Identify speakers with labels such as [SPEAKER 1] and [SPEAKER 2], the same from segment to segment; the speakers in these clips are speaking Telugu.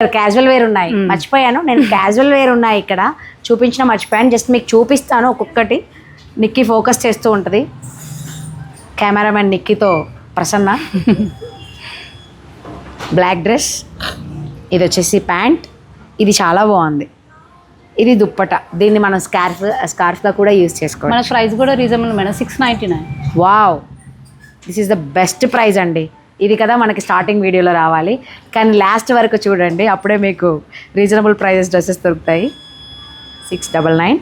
[SPEAKER 1] క్యాజువల్ వేర్ ఉన్నాయి, మర్చిపోయాను నేను. క్యాజువల్ వేర్ ఉన్నాయి ఇక్కడ చూపించిన మర్చిపోయాను. జస్ట్ మీకు చూపిస్తాను ఒక్కొక్కటి. నిక్కీ ఫోకస్ చేస్తూ ఉంటుంది, కెమెరామెన్ నిక్కీతో ప్రసన్న. బ్లాక్ డ్రెస్, ఇది వచ్చేసి ప్యాంట్, ఇది చాలా బాగుంది. ఇది దుప్పట, దీన్ని మనం స్కార్ఫ్గా కూడా యూజ్ చేసుకోవాలి.
[SPEAKER 2] మన ప్రైస్ కూడా reasonable madam, 699.
[SPEAKER 1] Wow, this is the best price అండి. ఇది కదా మనకి స్టార్టింగ్ వీడియోలో రావాలి, కానీ లాస్ట్ వరకు చూడండి, అప్పుడే మీకు రీజనబుల్ ప్రైజెస్ డ్రెస్సెస్ దొరుకుతాయి. 699.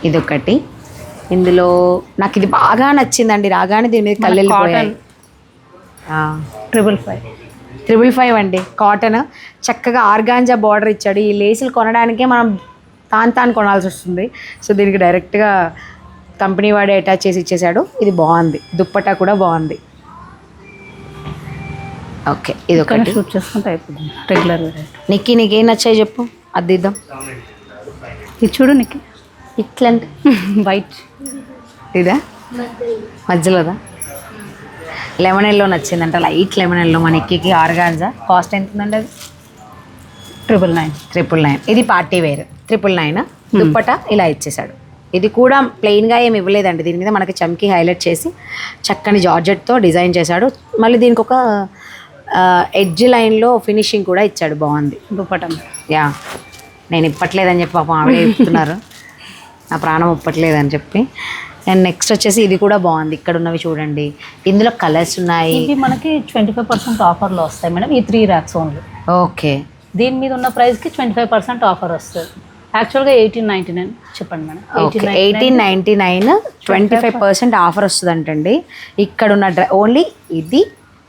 [SPEAKER 1] ఇది ఒకటి. ఇందులో నాకు ఇది బాగా నచ్చిందండి, రాగానే దీని మీద కళ్ళు వెళ్ళిపోయాయి. 555 అండి, కాటన్. చక్కగా ఆర్గాంజా బార్డర్ ఇచ్చాడు. ఈ లేసులు కొనడానికే మనం తాను కొనాల్సి వస్తుంది. సో దీనికి డైరెక్ట్గా కంపెనీ వాడే అటాచ్ చేసి ఇచ్చేసాడు. ఇది బాగుంది, దుప్పటా కూడా బాగుంది. ఓకే, ఇది ఒకటి
[SPEAKER 2] షూట్ చేసుకుంటే అయిపోతుంది రెగ్యులర్.
[SPEAKER 1] నిక్కీ నీకేం నచ్చాయి చెప్పు, అది ఇద్దాం.
[SPEAKER 2] ఇది చూడు నిక్కీ,
[SPEAKER 1] ఇట్లంటే
[SPEAKER 2] వైట్.
[SPEAKER 1] ఇదా మధ్యలోదా? లెమన్ ఎల్లో నచ్చిందంట, లైట్ లెమన్ ఎల్లో. మా నిక్కీకి ఆర్గాన్జా. కాస్ట్ ఎంత ఉందండి అది? 999. ఇది పార్టీ వేర్ 999. దుప్పటా ఇలా ఇచ్చేసాడు. ఇది కూడా ప్లెయిన్గా ఏమి ఇవ్వలేదండి, దీని మీద మనకి చమ్కీ హైలైట్ చేసి చక్కని జార్జెట్తో డిజైన్ చేశాడు. మళ్ళీ దీనికి ఒక ఎడ్జ్ లైన్లో ఫినిషింగ్ కూడా ఇచ్చాడు, బాగుంది.
[SPEAKER 2] దుప్పటం
[SPEAKER 1] యా, నేను ఇప్పట్లేదని చెప్పి పాపం ఆవిడే చెప్తున్నారు, నా ప్రాణం ఇప్పట్లేదని చెప్పి. అండ్ నెక్స్ట్ వచ్చేసి ఇది కూడా బాగుంది. ఇక్కడ ఉన్నవి చూడండి, ఇందులో కలర్స్ ఉన్నాయి.
[SPEAKER 2] ఇది మనకి 25% ఆఫర్లో వస్తాయి మేడం, ఈ 3 racks ఓన్లీ.
[SPEAKER 1] ఓకే,
[SPEAKER 2] దీని మీద ఉన్న ప్రైస్కి 25% ఆఫర్ వస్తుంది. యాక్చువల్గా 1899 చెప్పండి మేడం.
[SPEAKER 1] 1899 25% ఆఫర్ వస్తుంది అంటండి. ఇక్కడ ఉన్న ఓన్లీ ఇది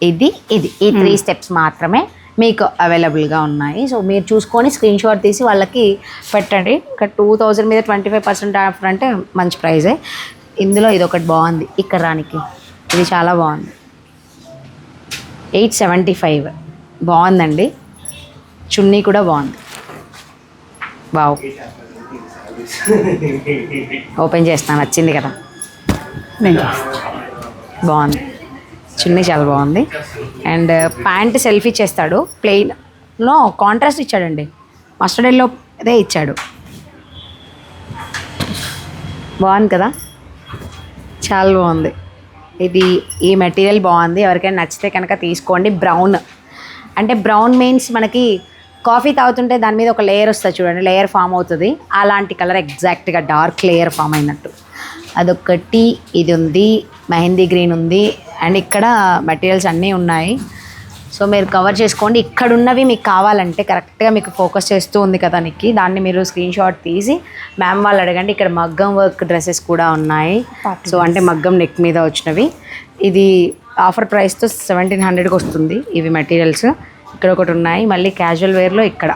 [SPEAKER 1] ఇది ఇది ఈ 3 స్టెప్స్ మాత్రమే మీకు అవైలబుల్గా ఉన్నాయి. సో మీరు చూసుకొని స్క్రీన్ షాట్ తీసి వాళ్ళకి పెట్టండి. ఇక్కడ 2000 మీద 25% ఆఫర్ అంటే మంచి ప్రైజే. ఇందులో ఇది ఒకటి బాగుంది, ఇక్కడ రానికి ఇది చాలా బాగుంది. 875 బాగుందండి. చున్నీ కూడా బాగుంది. వావ్, ఓపెన్ చేస్తాను, నచ్చింది కదా, బాగుంది. చున్నీ చాలా బాగుంది. అండ్ ప్యాంట్ సెల్ఫీ చేస్తాడు, ప్లెయిన్లో కాంట్రాస్ట్ ఇచ్చాడండి, మస్టర్డ్ ఎల్లో అదే ఇచ్చాడు. బాగుంది కదా, చాలా బాగుంది. ఇది ఈ మెటీరియల్ బాగుంది, ఎవరికైనా నచ్చితే కనుక తీసుకోండి. బ్రౌన్ అంటే బ్రౌన్ మీన్స్ మనకి కాఫీ తాగుతుంటే దాని మీద ఒక లేయర్ వస్తుంది చూడండి, లేయర్ ఫామ్ అవుతుంది, అలాంటి కలర్ ఎగ్జాక్ట్గా డార్క్ లేయర్ ఫామ్ అయినట్టు అదొకటి. ఇది ఉంది, మెహందీ గ్రీన్ ఉంది. అండ్ ఇక్కడ మెటీరియల్స్ అన్నీ ఉన్నాయి, సో మీరు కవర్ చేసుకోండి. ఇక్కడ ఉన్నవి మీకు కావాలంటే కరెక్ట్గా మీకు ఫోకస్ చేస్తూ ఉంది కదా నీకు, దాన్ని మీరు స్క్రీన్ షాట్ తీసి మ్యామ్ వాళ్ళు అడగండి. ఇక్కడ మగ్గం వర్క్ డ్రెస్సెస్ కూడా ఉన్నాయి, సో అంటే మగ్గం నెక్ మీద వచ్చినవి. ఇది ఆఫర్ ప్రైస్తో 1700కి వస్తుంది ఇవి మెటీరియల్స్. ఇక్కడ ఒకటి ఉన్నాయి, మళ్ళీ క్యాజువల్ వేర్లో ఇక్కడ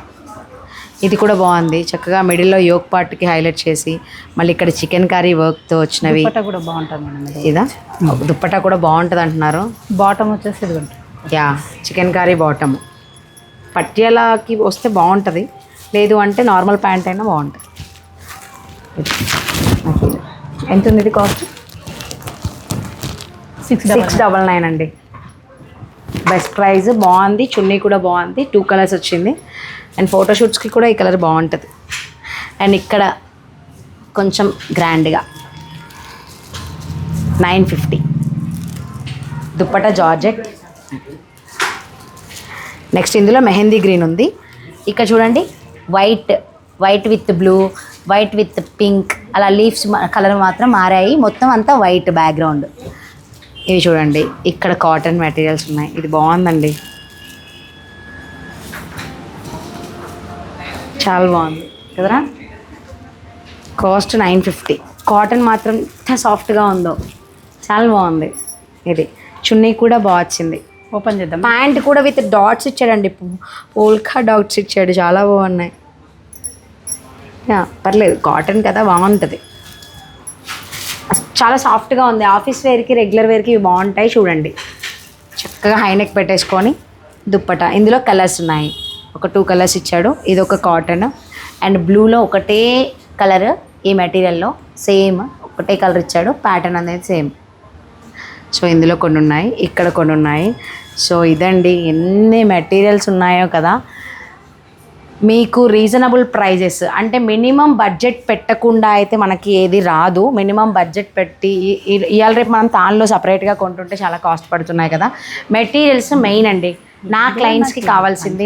[SPEAKER 1] ఇది కూడా బాగుంది. చక్కగా మిడిల్లో యోక్ పార్ట్కి హైలైట్ చేసి మళ్ళీ ఇక్కడ చికెన్ కర్రీ వర్క్తో వచ్చినవి.
[SPEAKER 2] దుప్పటా కూడా బాగుంటుంది మేడం.
[SPEAKER 1] ఇదా దుప్పటా కూడా బాగుంటుంది అంటున్నారు.
[SPEAKER 2] బాటమ్ వచ్చేసి ఇది ఉంటుంది,
[SPEAKER 1] యా చికెన్ కర్రీ బాటమ్. పట్యాలకి వస్తే బాగుంటుంది, లేదు అంటే నార్మల్ ప్యాంట్ అయినా బాగుంటుంది. ఎంత ఉంది ఇది కాస్ట్? 699 అండి. బెస్ట్ ప్రైస్, బాగుంది. చున్నీ కూడా బాగుంది, 2 కలర్స్ వచ్చింది. అండ్ ఫోటోషూట్స్కి కూడా ఈ కలర్ బాగుంటుంది. అండ్ ఇక్కడ కొంచెం గ్రాండ్గా 950 దుప్పటా జార్జెట్. నెక్స్ట్ ఇందులో మెహందీ గ్రీన్ ఉంది. ఇక్కడ చూడండి, white with blue, white with pink, అలా లీవ్స్ కలర్ మాత్రం మారాయి, మొత్తం అంతా వైట్ బ్యాక్గ్రౌండ్. ఇవి చూడండి, ఇక్కడ కాటన్ మెటీరియల్స్ ఉన్నాయి, ఇది బాగుందండి, చాలా బాగుంది కదరా. కాస్ట్ 950. కాటన్ మాత్రం ఎంత సాఫ్ట్గా ఉందో, చాలా బాగుంది. ఇది చున్నీ కూడా బాగా వచ్చింది.
[SPEAKER 2] ఓపెన్ చేద్దాం.
[SPEAKER 1] ప్యాంట్ కూడా విత్ డాట్స్ ఇచ్చాడండి, పోల్కా డాట్స్ ఇచ్చాడు, చాలా బాగున్నాయి. పర్లేదు, కాటన్ కదా, బాగుంటుంది. చాలా సాఫ్ట్గా ఉంది. ఆఫీస్ వేర్కి రెగ్యులర్ వేర్కి ఇవి బాగుంటాయి. చూడండి, చక్కగా హైనెక్ పెట్టేసుకొని దుప్పటా. ఇందులో కలర్స్ ఉన్నాయి, ఒక 2 కలర్స్ ఇచ్చాడు. ఇది ఒక కాటన్ అండ్ బ్లూలో ఒకటే కలర్, ఈ మెటీరియల్లో సేమ్ ఒకటే కలర్ ఇచ్చాడు. ప్యాటర్న్ అనేది సేమ్. సో ఇందులో కొన్ని ఉన్నాయి, ఇక్కడ కొన్ని ఉన్నాయి. సో ఇదండి, ఎన్ని మెటీరియల్స్ ఉన్నాయో కదా. మీకు రీజనబుల్ ప్రైజెస్ అంటే మినిమం బడ్జెట్ పెట్టకుండా అయితే మనకి ఏది రాదు. మినిమం బడ్జెట్ పెట్టి ఇవాళ రేపు మనం తాన్లో సపరేట్గా కొంటుంటే చాలా కాస్ట్ పడుతున్నాయి కదా. మెటీరియల్స్ మెయిన్ అండి. నా క్లయింట్స్కి కావాల్సింది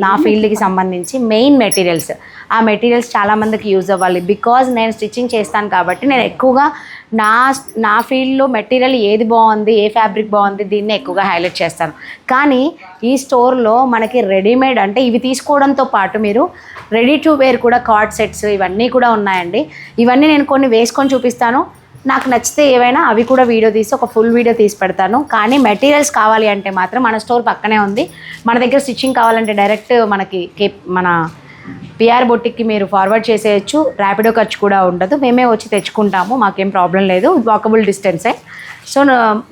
[SPEAKER 1] నా ఫీల్డ్కి సంబంధించి మెయిన్ మెటీరియల్స్. ఆ మెటీరియల్స్ చాలామందికి యూజ్ అవ్వాలి. బికాజ్ నేను స్టిచ్చింగ్ చేస్తాను కాబట్టి నేను ఎక్కువగా నా ఫీల్డ్లో మెటీరియల్ ఏది బాగుంది, ఏ ఫ్యాబ్రిక్ బాగుంది, దీన్ని ఎక్కువగా హైలైట్ చేస్తాను. కానీ ఈ స్టోర్లో మనకి రెడీమేడ్ అంటే ఇవి తీసుకోవడంతో పాటు మీరు రెడీ టు వేర్ కూడా కార్డ్ సెట్స్ ఇవన్నీ కూడా ఉన్నాయండి. ఇవన్నీ నేను కొన్ని వేసుకొని చూపిస్తాను. నాకు నచ్చితే ఏవైనా అవి కూడా వీడియో తీసి ఒక ఫుల్ వీడియో తీసి పెడతాను. కానీ మెటీరియల్స్ కావాలి అంటే మాత్రం మన స్టోర్ పక్కనే ఉంది. మన దగ్గర స్టిచ్చింగ్ కావాలంటే డైరెక్ట్ మన పిఆర్ బొట్టికి మీరు ఫార్వర్డ్ చేసేయచ్చు. ర్యాపిడో ఖర్చు కూడా ఉండదు. మేమే వచ్చి తెచ్చుకుంటాము, మాకేం ప్రాబ్లం లేదు. వాకబుల్ డిస్టెన్సే. సో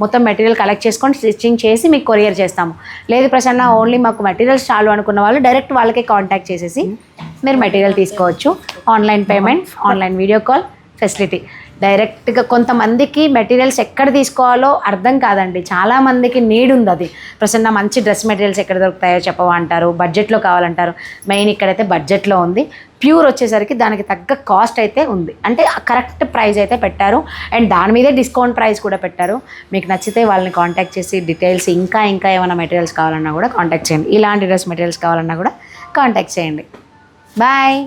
[SPEAKER 1] మొత్తం మెటీరియల్ కలెక్ట్ చేసుకొని స్టిచ్చింగ్ చేసి మీకు కొరియర్ చేస్తాము. లేదు ప్రసన్న ఓన్లీ మాకు మెటీరియల్స్ చాలు అనుకున్న వాళ్ళు డైరెక్ట్ వాళ్ళకే కాంటాక్ట్ చేసేసి మీరు మెటీరియల్ తీసుకోవచ్చు. Online payment, online video call facility. డైరెక్ట్గా కొంతమందికి మెటీరియల్స్ ఎక్కడ తీసుకోవాలో అర్థం కాదండి. చాలామందికి నీడ్ ఉంది అది. ప్రసన్న మంచి డ్రెస్ మెటీరియల్స్ ఎక్కడ దొరుకుతాయో చెప్పవా అంటారు, బడ్జెట్లో కావాలంటారు. మెయిన్ ఇక్కడైతే బడ్జెట్లో ఉంది. ప్యూర్ వచ్చేసరికి దానికి తగ్గ కాస్ట్ అయితే ఉంది. అంటే కరెక్ట్ ప్రైస్ అయితే పెట్టారు. అండ్ దాని మీదే డిస్కౌంట్ ప్రైస్ కూడా పెట్టారు. మీకు నచ్చితే వాళ్ళని కాంటాక్ట్ చేసి డీటెయిల్స్ ఇంకా ఏమైనా మెటీరియల్స్ కావాలన్నా కూడా కాంటాక్ట్ చేయండి. ఇలాంటి డ్రెస్ మెటీరియల్స్ కావాలన్నా కూడా కాంటాక్ట్ చేయండి. బాయ్.